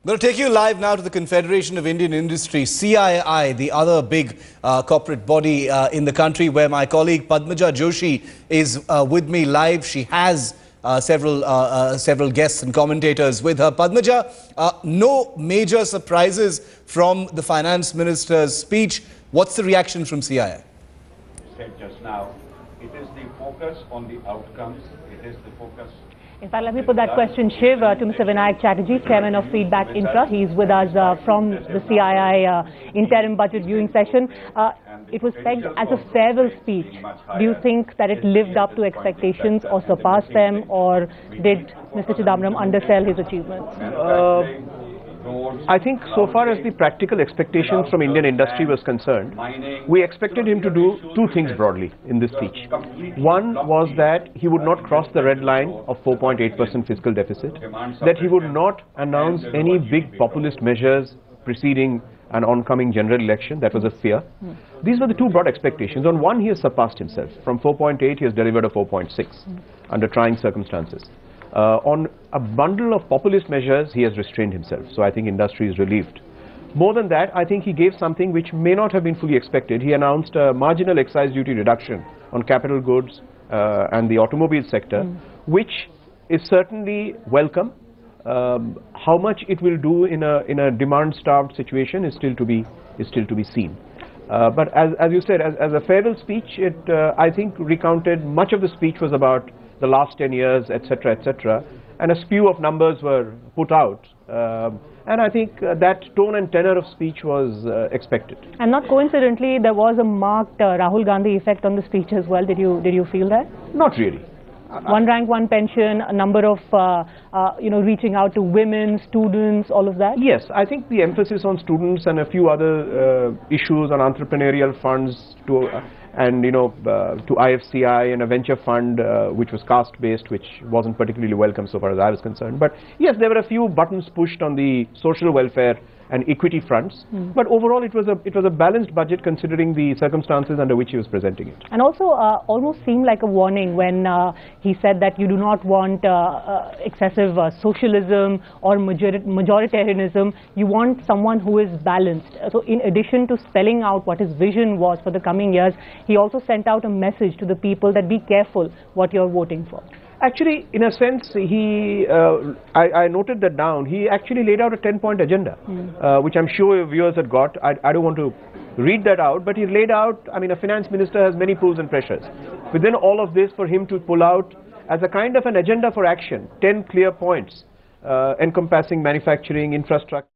We'll take you live now to the Confederation of Indian Industry, CII, the other big corporate body in the country, where my colleague Padmaja Joshi is with me live. She has several guests and commentators with her. Padmaja, no major surprises from the finance minister's speech. Vhat's the reaction from CII? Said just now, it is the focus on the outcomes. It is the focus. In fact, let me put that question, Shiv, to Mr. Vinayak Chatterjee, Chairman of Feedback Infra. He's with us from the CII interim budget viewing session. It was pegged as a farewell speech. Do you think that it lived up to expectations or surpassed them, or did Mr. Chidambaram undersell his achievements? I think so far as the practical expectations from Indian industry was concerned, we expected him to do two things broadly in this speech. One was that he would not cross the red line of 4.8% fiscal deficit, that he would not announce any big populist measures preceding an oncoming general election. That was a fear. These were the two broad expectations. On one, he has surpassed himself. From 4.8, he has delivered a 4.6 under trying circumstances. On a bundle of populist measures, he has restrained himself. So I think industry is relieved. More than that, I think he gave something which may not have been fully expected. He announced a marginal excise duty reduction on capital goods and the automobile sector, which is certainly welcome. How much it will do in a demand-starved situation is still to be seen. But as you said, as a farewell speech, it I think recounted much of the speech was about the last 10 years, etc., and a spew of numbers were put out. And I think that tone and tenor of speech was expected. And not coincidentally, there was a marked Rahul Gandhi effect on the speech as well. Did you feel that? Not really. One rank, one pension, a number of, reaching out to women, students, all of that? Yes, I think the emphasis on students and a few other issues on entrepreneurial funds and to IFCI and a venture fund which was caste-based, which wasn't particularly welcome so far as I was concerned. But yes, there were a few buttons pushed on the social welfare and equity fronts, but overall it was a balanced budget considering the circumstances under which he was presenting it. And also almost seemed like a warning when he said that you do not want excessive socialism or majoritarianism. You want someone who is balanced. So in addition to spelling out what his vision was for the coming years, he also sent out a message to the people that be careful what you're voting for. Actually, in a sense, I noted that down. He actually laid out a 10-point agenda, which I'm sure your viewers had got. I don't want to read that out, but he laid out, a finance minister has many pulls and pressures. Within all of this, for him to pull out as a kind of an agenda for action, 10 clear points encompassing manufacturing, infrastructure.